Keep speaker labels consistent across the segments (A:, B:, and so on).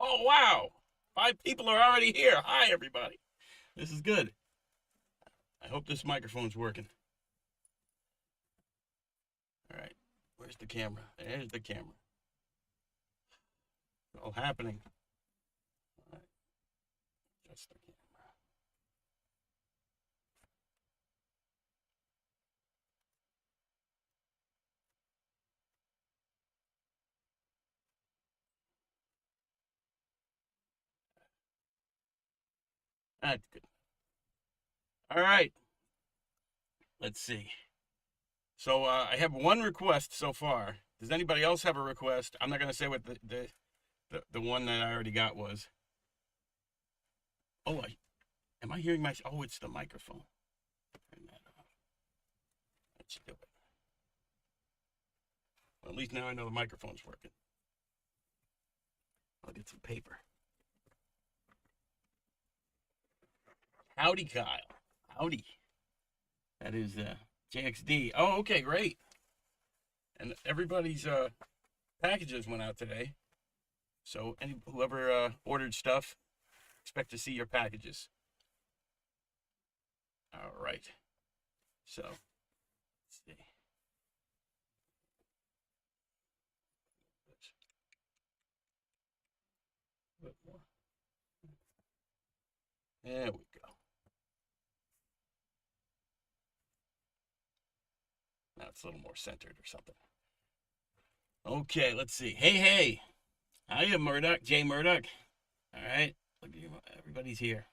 A: Oh, wow. 5 people are already here. Hi, everybody. This is good. I hope this microphone's working. All right. Where's the camera? There's the camera. It's all happening. All right. That's the camera. That's good. All right. Let's see. So I have one request so far. Does anybody else have a request? I'm not going to say what the one that I already got was. Oh, am I hearing my? Oh, it's the microphone. Turn that off. That should do it. Well, at least now I know the microphone's working. I'll get some paper. Howdy, Kyle. Howdy. That is JXD. Oh, okay, great. And everybody's packages went out today. So whoever ordered stuff, expect to see your packages. All right. So, let's see. A bit more. There we go. Now it's a little more centered or something. Okay, let's see. Hey, hey. I am Murdoch, Jay Murdoch. All right. Look at you. Everybody's here.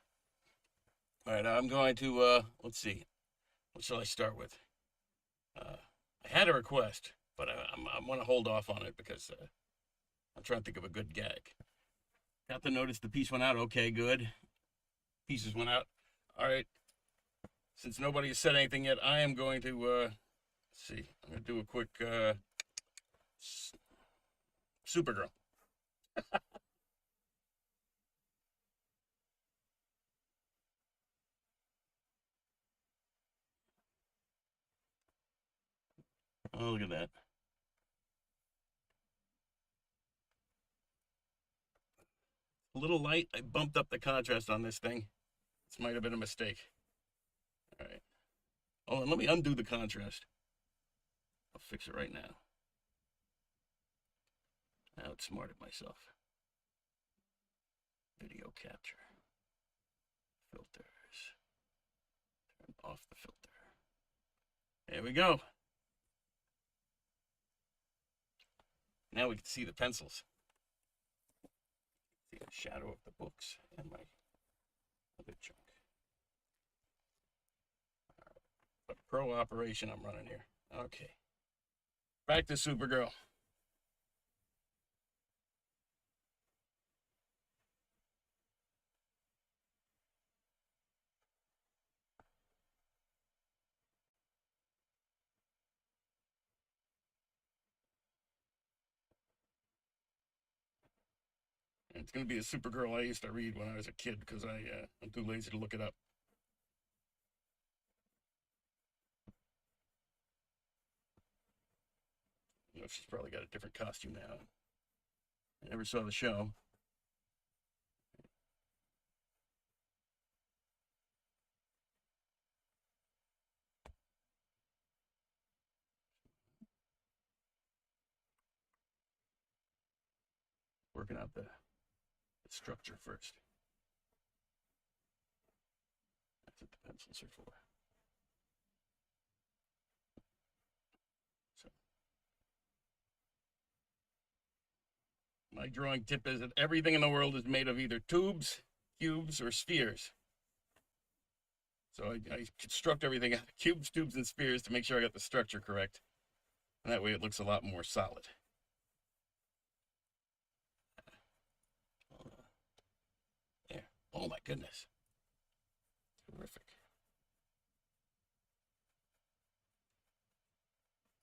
A: All right, I'm going to, let's see. What shall I start with? I had a request, but I'm going to hold off on it because I'm trying to think of a good gag. Got to notice the piece went out. Okay, good. Pieces went out. All right. Since nobody has said anything yet, I am going to, let's see. I'm going to do a quick Supergirl. Oh, look at that. A little light. I bumped up the contrast on this thing. This might have been a mistake. All right. Oh, and let me undo the contrast. I'll fix it right now. I outsmarted myself. Video capture. Filters. Turn off the filter. There we go. Now we can see the pencils. See the shadow of the books and my other chunk. But pro operation I'm running here. Okay. Back to Supergirl. And it's going to be a Supergirl I used to read when I was a kid because I'm too lazy to look it up. You know, she's probably got a different costume now. I never saw the show. Working out the structure first. That's what the pencils are for. So my drawing tip is that everything in the world is made of either tubes, cubes, or spheres. So I construct everything out of cubes, tubes, and spheres to make sure I got the structure correct. And that way it looks a lot more solid. There. Oh my goodness. Terrific.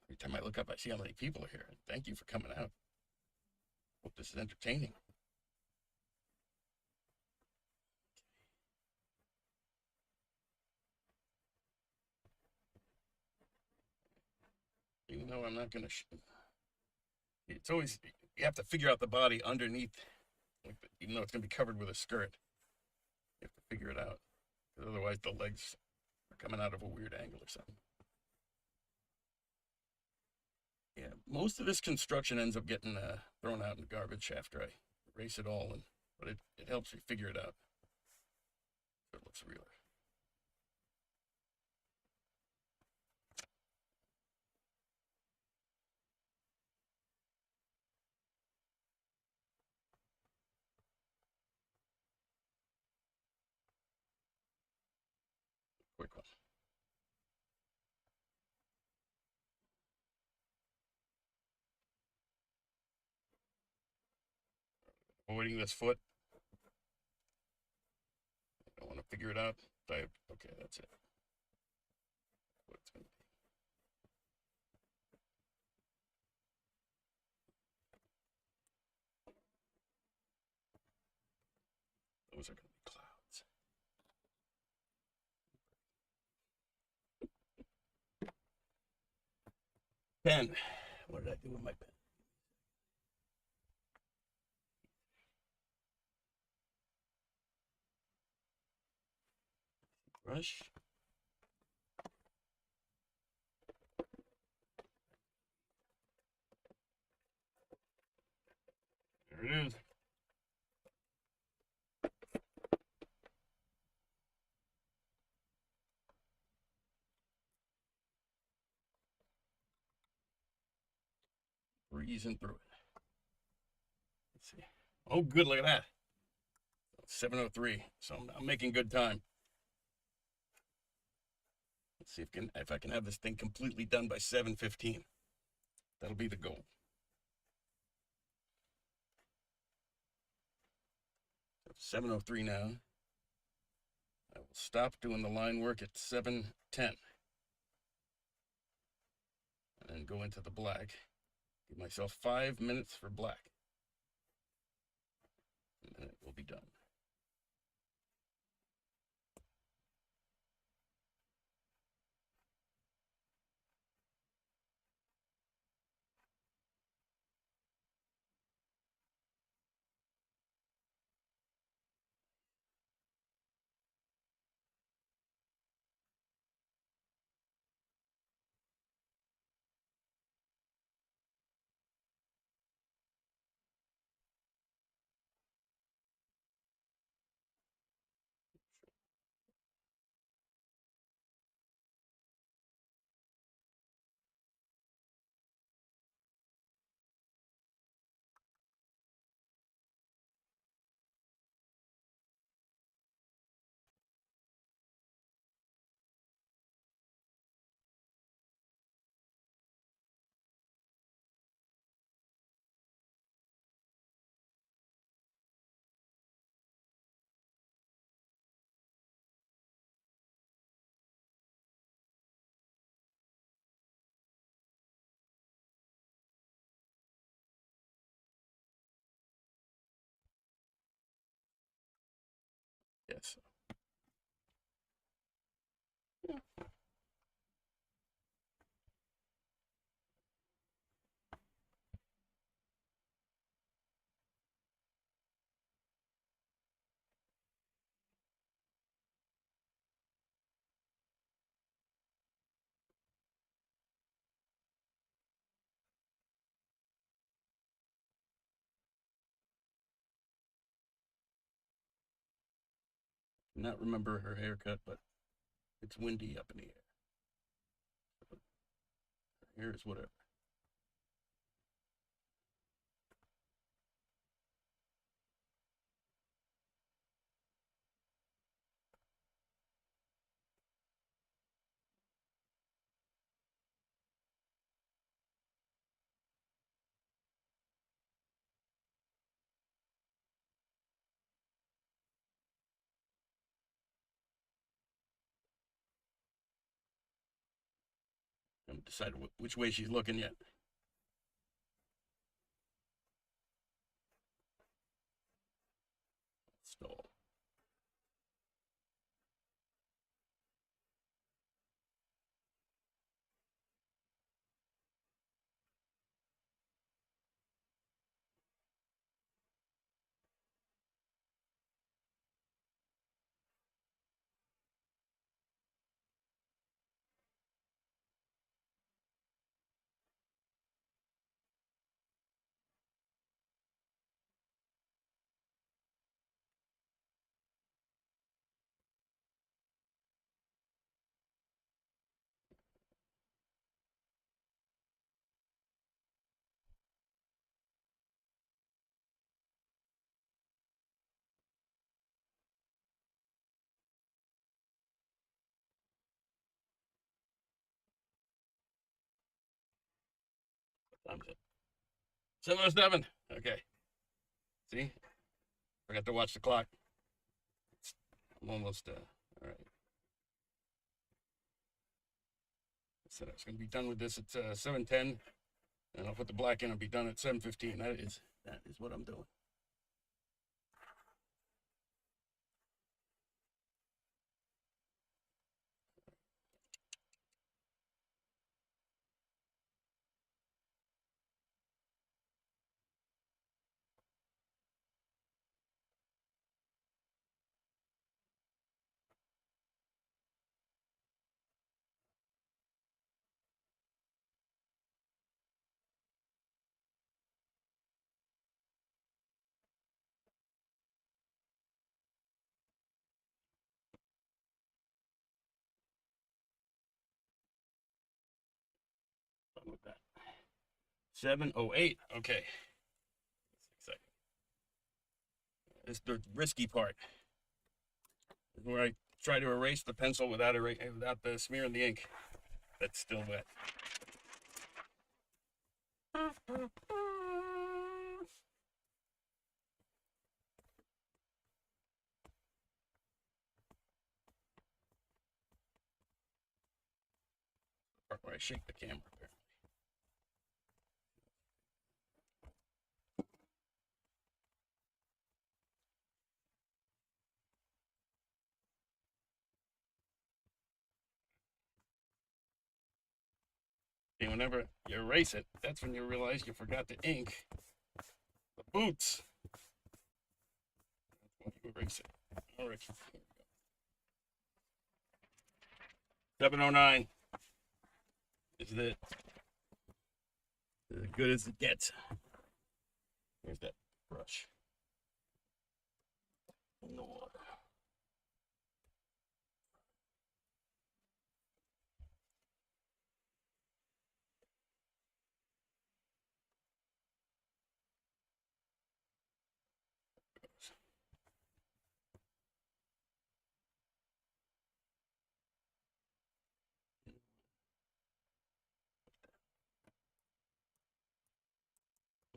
A: Every time I look up, I see how many people are here. Thank you for coming out. Hope this is entertaining. Even though I'm not going to, it's always, you have to figure out the body underneath Even though it's going to be covered with a skirt, you have to figure it out. Because otherwise the legs are coming out of a weird angle or something. Yeah, most of this construction ends up getting thrown out in the garbage after I erase it all, but it helps me figure it out. So it looks realer. Quick one. Avoiding this foot. I want to figure it out. Okay, that's it. What it's going to be. Those are going to be clouds. Pen. What did I do with my pen? Brush. There it is. Breezing through it. Let's see. Oh, good. Look at that. 7:03. So I'm making good time. Let's see if I can have this thing completely done by 7:15. That'll be the goal. So 7:03 now. I will stop doing the line work at 7:10. And then go into the black. Give myself 5 minutes for black. And then it will be done. Yes. Yeah. Not remember her haircut, but it's windy up in the air. Her hair is whatever. I haven't decided which way she's looking yet. Stall. Time's it. 7:07. Okay. See? Forgot to watch the clock. I'm almost, all right. I said I was going to be done with this at 7:10, and I'll put the black in and be done at 7:15. That is what I'm doing. Done with that. 7:08. Okay. It's the risky part, where I try to erase the pencil without the smearing the ink. That's still wet. Part where I shake the camera. And whenever you erase it, that's when you realize you forgot the ink. The boots. That's when you erase it. All right. 7:09. Is it as good as it gets? Where's that brush? In the water.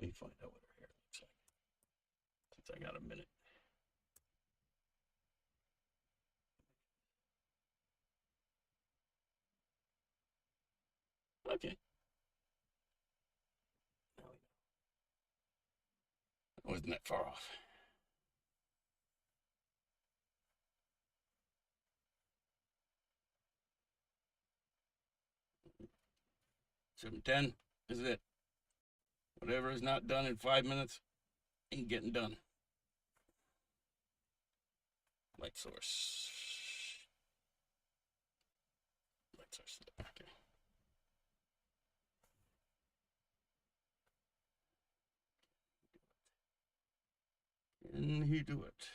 A: Let me find out what her hair looks like, since I got a minute. Okay. I wasn't that far off. $7.10 is it. Whatever is not done in 5 minutes ain't getting done. Light source. Light source. Okay. Can he do it?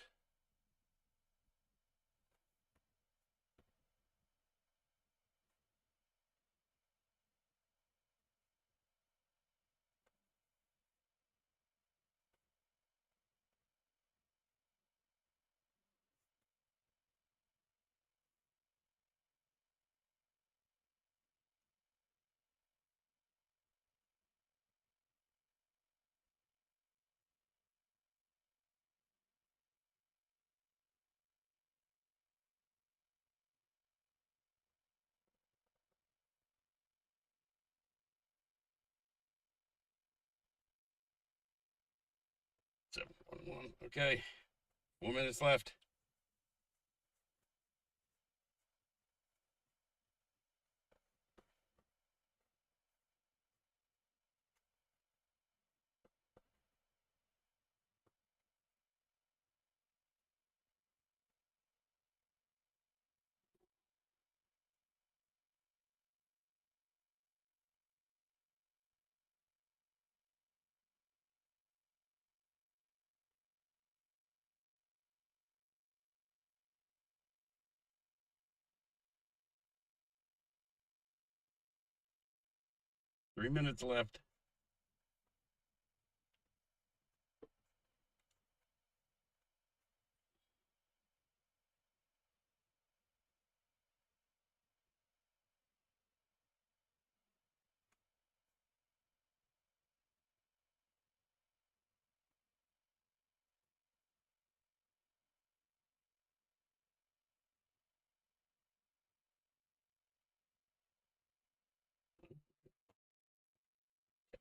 A: Seven, one. Okay. 4 minutes left. Three minutes left.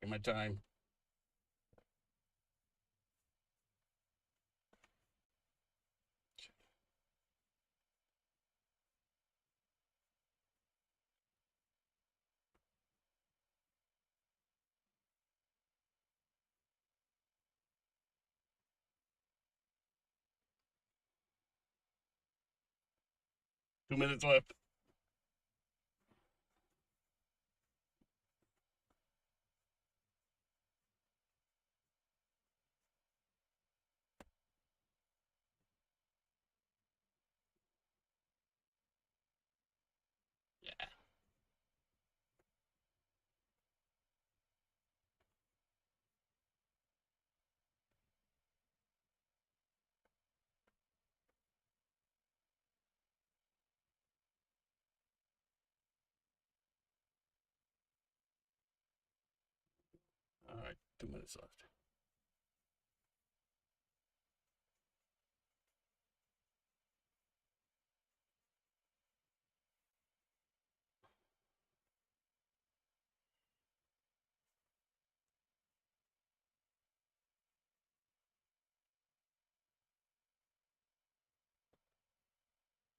A: Taking my time. Two minutes left. Yeah. All right, 2 minutes left.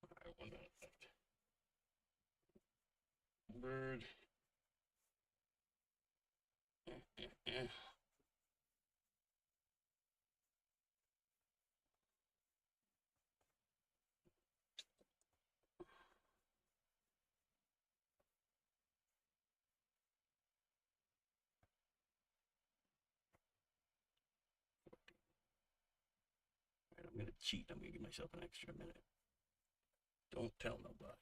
A: All right, 1 minute left. Bird. Right, I'm gonna cheat. I'm gonna give myself an extra minute. Don't tell nobody.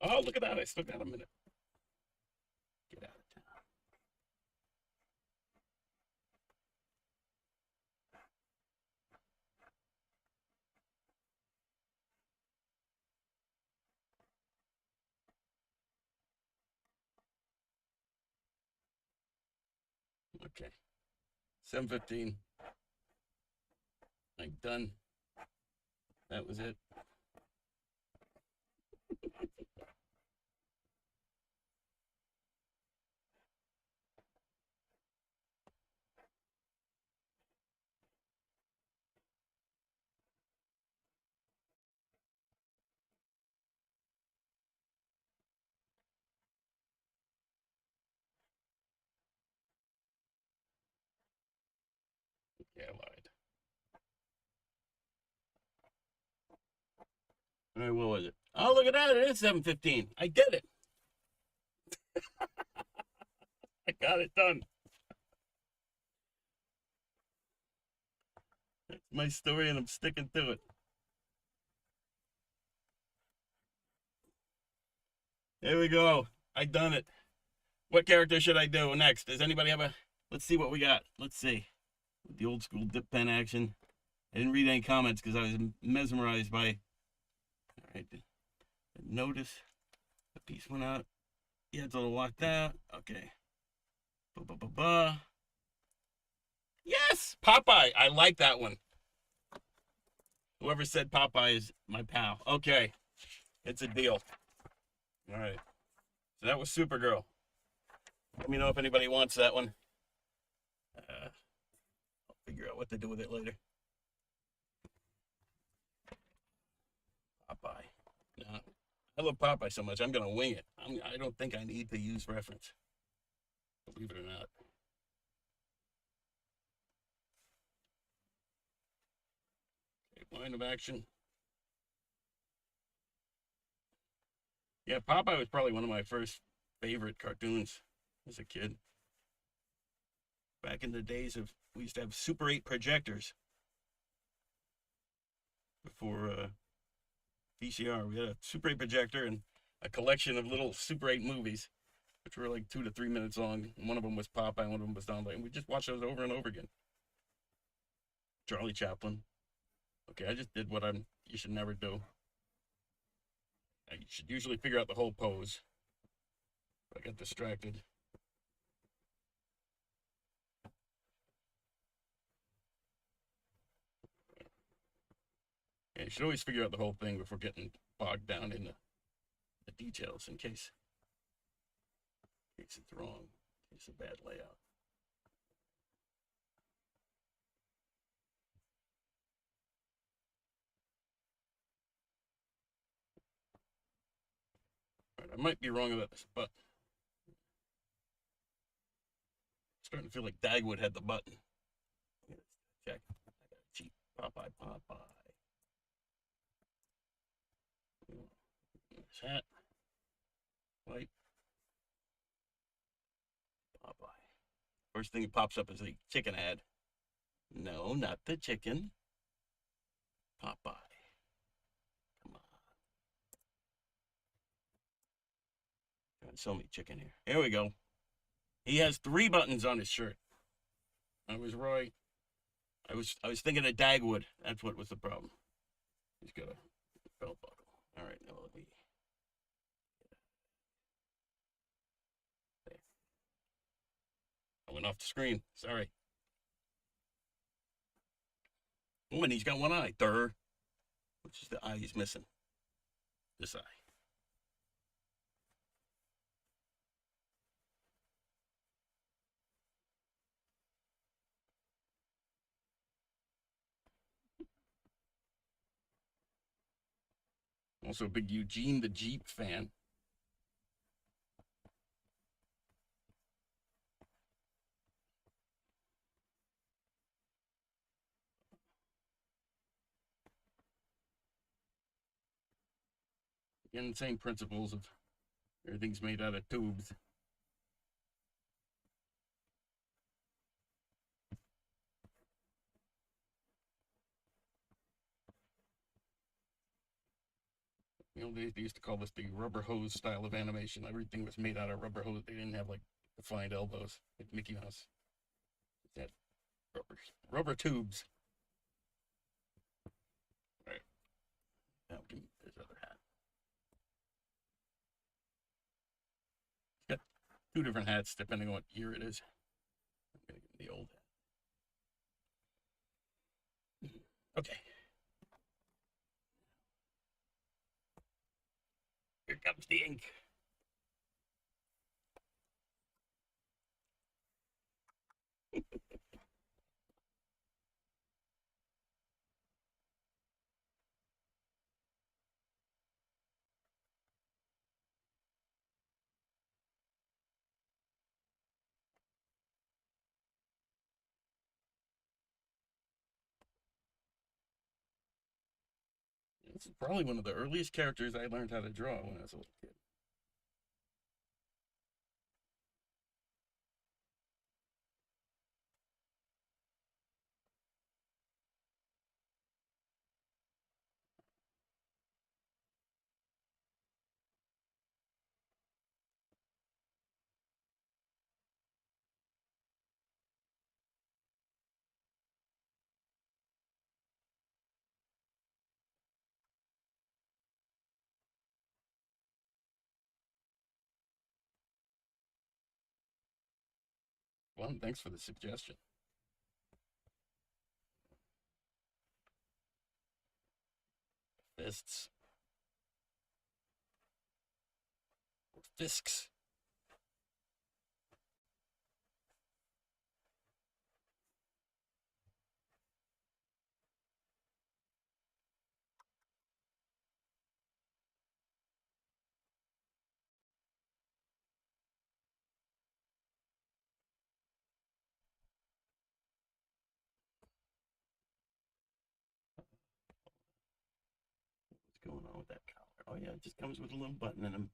A: Oh, look at that. I still got a minute. Get out of town. Okay. 7:15. I'm done. That was it. Yeah, I lied. All right, what was it? Oh, look at that. It is 7:15. I did it. I got it done. That's my story, and I'm sticking to it. There we go. I done it. What character should I do next? Does anybody have a? Let's see what we got. Let's see. The old school dip pen action. I didn't read any comments because I was mesmerized by. All right. Notice the piece went out. Yeah, it's all locked out. Okay. Ba-ba-ba-ba. Yes, Popeye. I like that one. Whoever said Popeye is my pal. Okay, it's a deal. All right. So that was Supergirl. Let me know if anybody wants that one. I'll figure out what to do with it later. Popeye. No, I love Popeye so much. I'm gonna wing it. I don't think I need to use reference. Believe it or not. Okay, line of action. Yeah, Popeye was probably one of my first favorite cartoons as a kid. Back in the days of we used to have Super 8 projectors before VCR. We had a Super 8 projector and a collection of little Super 8 movies, which were like 2 to 3 minutes long. And one of them was Popeye, and one of them was Donald, and we just watched those over and over again. Charlie Chaplin. Okay, I just did what you should never do. I should usually figure out the whole pose. I got distracted. You should always figure out the whole thing before getting bogged down in the details in case it's wrong. It's a bad layout. All right, I might be wrong about this, but starting to feel like Dagwood had the button. Let's check. I got a cheap Popeye. This hat. White. Popeye. First thing that pops up is the chicken ad. No, not the chicken. Popeye. Come on. Trying to sell me chicken here. Here we go. He has 3 buttons on his shirt. I was right. I was thinking of Dagwood. That's what was the problem. He's got a belt buckle. All right, now let me. There. I went off the screen. Sorry. Oh, and he's got one eye. Which is the eye he's missing. This eye. Also a big Eugene the Jeep fan. Again, the same principles of everything's made out of tubes. They used to call this the rubber hose style of animation. Everything was made out of rubber hose. They didn't have like defined elbows like Mickey Mouse. That rubber tubes. All right. Now give me this other hat. Got 2 different hats depending on what year it is. I'm gonna give him the old hat. Okay. Here comes the ink. This is probably one of the earliest characters I learned how to draw when I was a little kid. Well, thanks for the suggestion. Fists. Or fisks. What's going on with that collar? Oh yeah, it just comes with a little button in the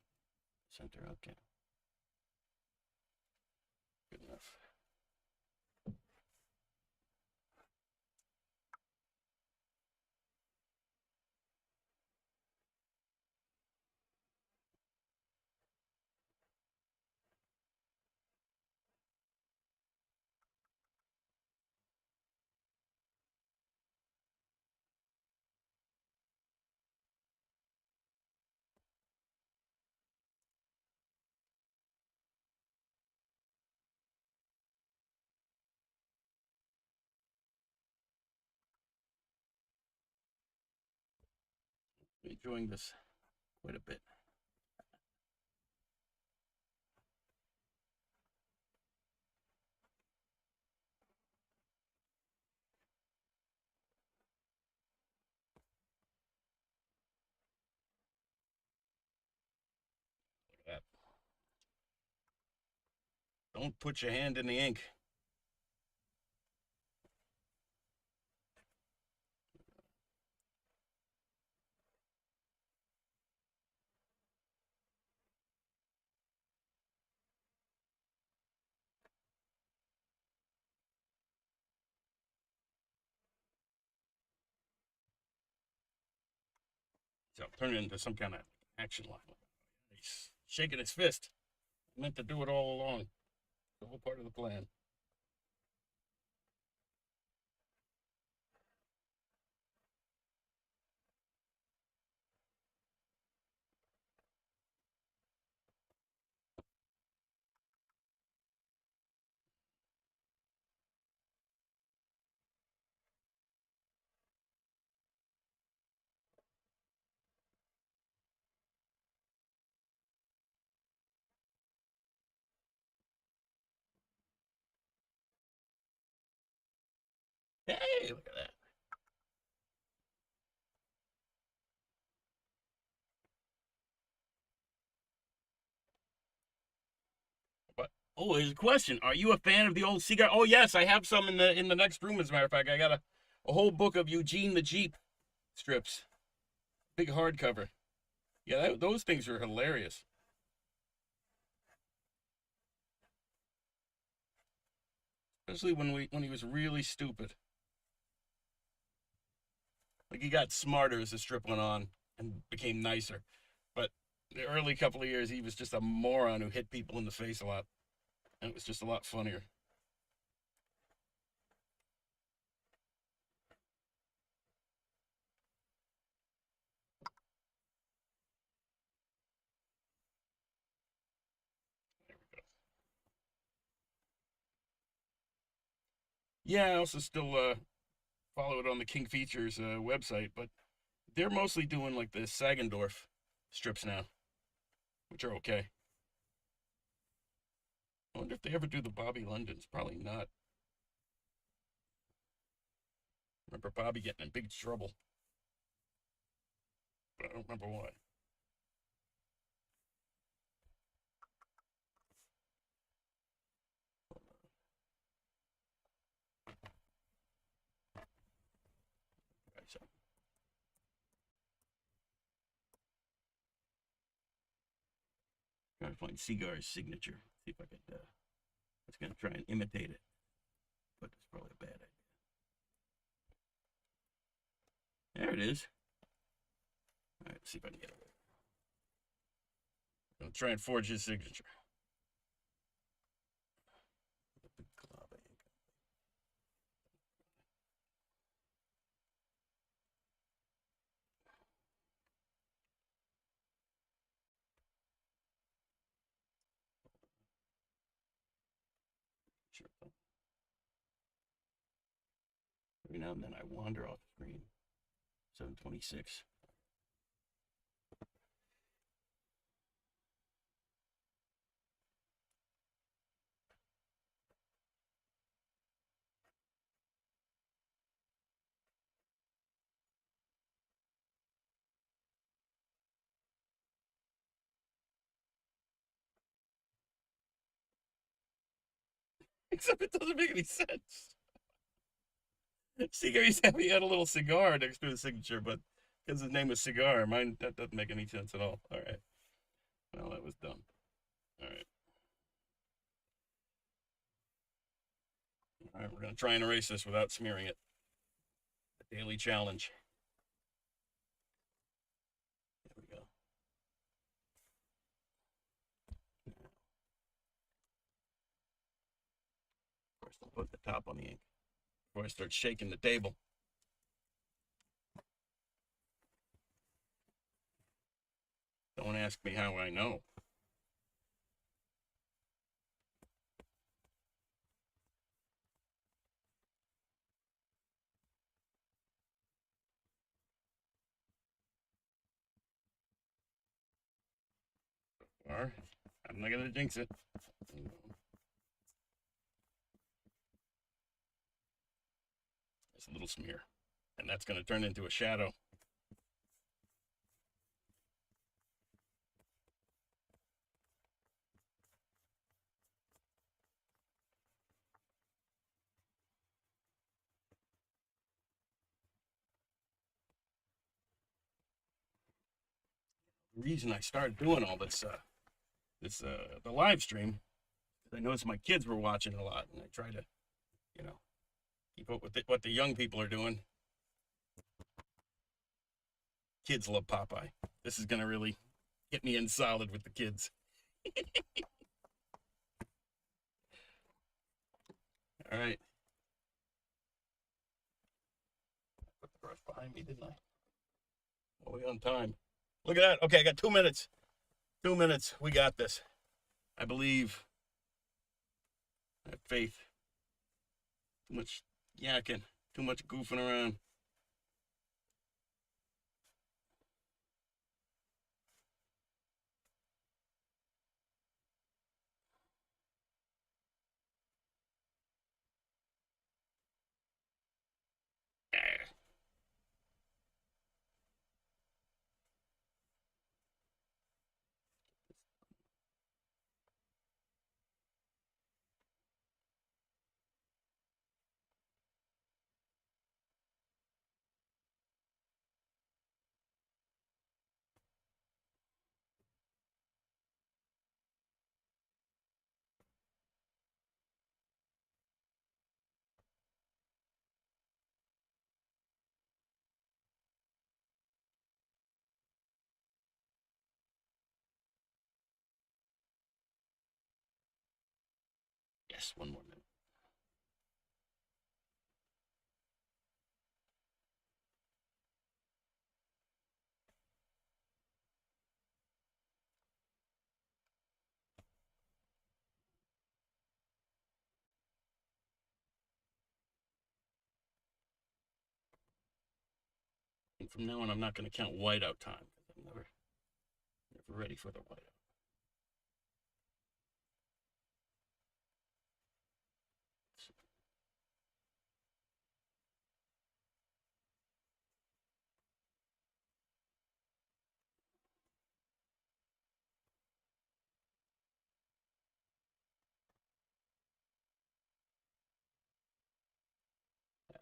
A: center. Okay. Good enough. Enjoying this quite a bit. Look at that. Don't put your hand in the ink. So turn it into some kind of action line. He's shaking his fist. I meant to do it all along. The whole part of the plan. Hey, look at that. But oh, here's a question. Are you a fan of the old Seagull? Oh yes, I have some in the next room. As a matter of fact, I got a whole book of Eugene the Jeep strips, big hardcover. Yeah, those things are hilarious. Especially when he was really stupid. Like he got smarter as the strip went on and became nicer. But the early couple of years, he was just a moron who hit people in the face a lot, and it was just a lot funnier. Yeah, I also still follow it on the King Features website, but they're mostly doing like the Sagendorf strips now, which are okay. I wonder if they ever do the Bobby Londons. Probably not. Remember Bobby getting in big trouble, but I don't remember why. Right, so, trying to find Seagar's signature. See if I can. I was gonna try and imitate it, but it's probably a bad idea. There it is. All right, let's see if I can get it. I'm gonna try and forge his signature. Sure. Every now and then I wander off the screen. 726. Except it doesn't make any sense. Cigar, he had a little cigar next to his signature, but because his name was Cigar, mine that doesn't make any sense at all. All right. Well, that was dumb. All right. All right, we're gonna try and erase this without smearing it. The daily challenge. There we go. First, I'll put the top on the ink before I start shaking the table. Don't ask me how I know. Or I'm not going to jinx it. It's a little smear. And that's going to turn into a shadow. The reason I started doing all this, the live stream, I noticed my kids were watching a lot, and I try to, you know, keep up with what the young people are doing. Kids love Popeye. This is gonna really hit me in solid with the kids. All right. Put the brush behind me, didn't I? Are we on time? Look at that. Okay, I got 2 minutes. 2 minutes. We got this. I believe. I have faith. Too much yakking. Too much goofing around. Yes, 1 more minute. And from now on, I'm not going to count whiteout time because I'm never ready for the whiteout.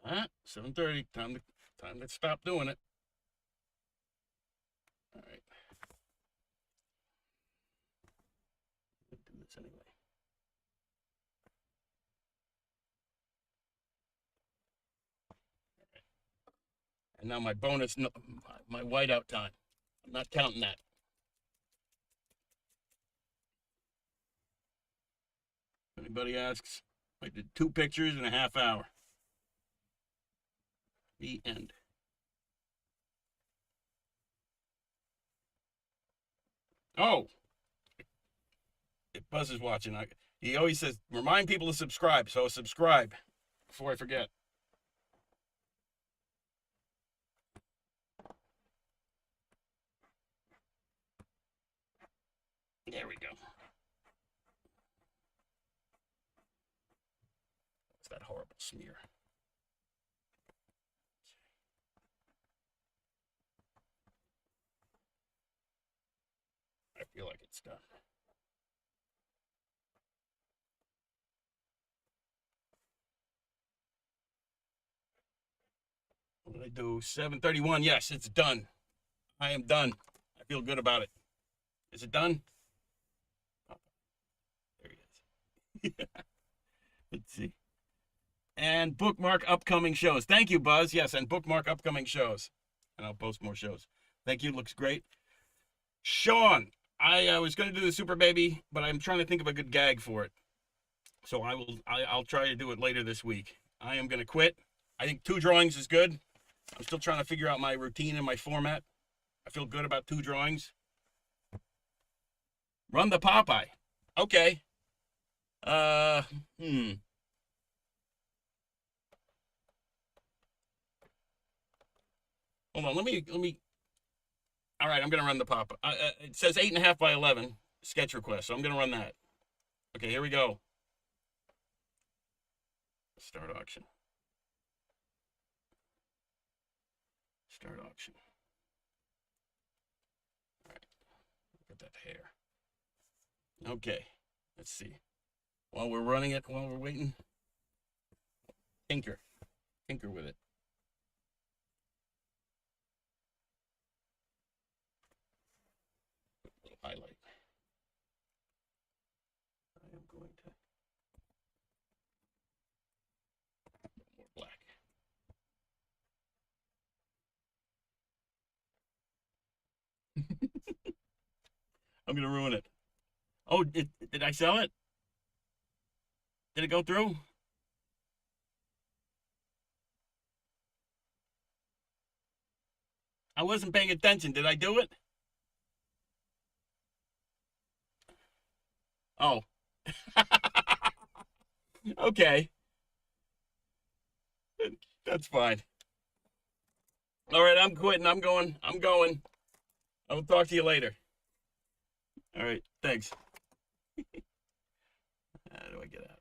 A: All right, 7:30. Time to stop doing it. All right. I'll do this anyway. Right. And now my bonus, my whiteout time. I'm not counting that. If anybody asks, I did 2 pictures in a half hour. The end. Oh, if Buzz is watching, he always says, remind people to subscribe. So subscribe before I forget. There we go. What's that horrible smear? I feel like it's done. What did I do? 7:31. Yes, it's done. I am done. I feel good about it. Is it done? Oh, there he is. Let's see. And bookmark upcoming shows. Thank you, Buzz. Yes, and bookmark upcoming shows. And I'll post more shows. Thank you. Looks great. Sean, I was going to do the Super Baby, but I'm trying to think of a good gag for it. So I'll try to do it later this week. I am going to quit. I think 2 drawings is good. I'm still trying to figure out my routine and my format. I feel good about 2 drawings. Run the Popeye. Okay. Hold on, let me. All right, I'm gonna run the Popeye. It says 8.5 by 11. sketch request, so I'm going to run that. Okay, here we go. Start auction. Start auction. All right, look at that hair. Okay, let's see. While we're running it, while we're waiting, tinker with it. Put a little highlight. I am going to put more black. I'm gonna ruin it. Oh, did I sell it? Did it go through? I wasn't paying attention. Did I do it? Oh. Okay. That's fine. All right, I'm quitting. I'm going. I will talk to you later. All right, thanks. How do I get out?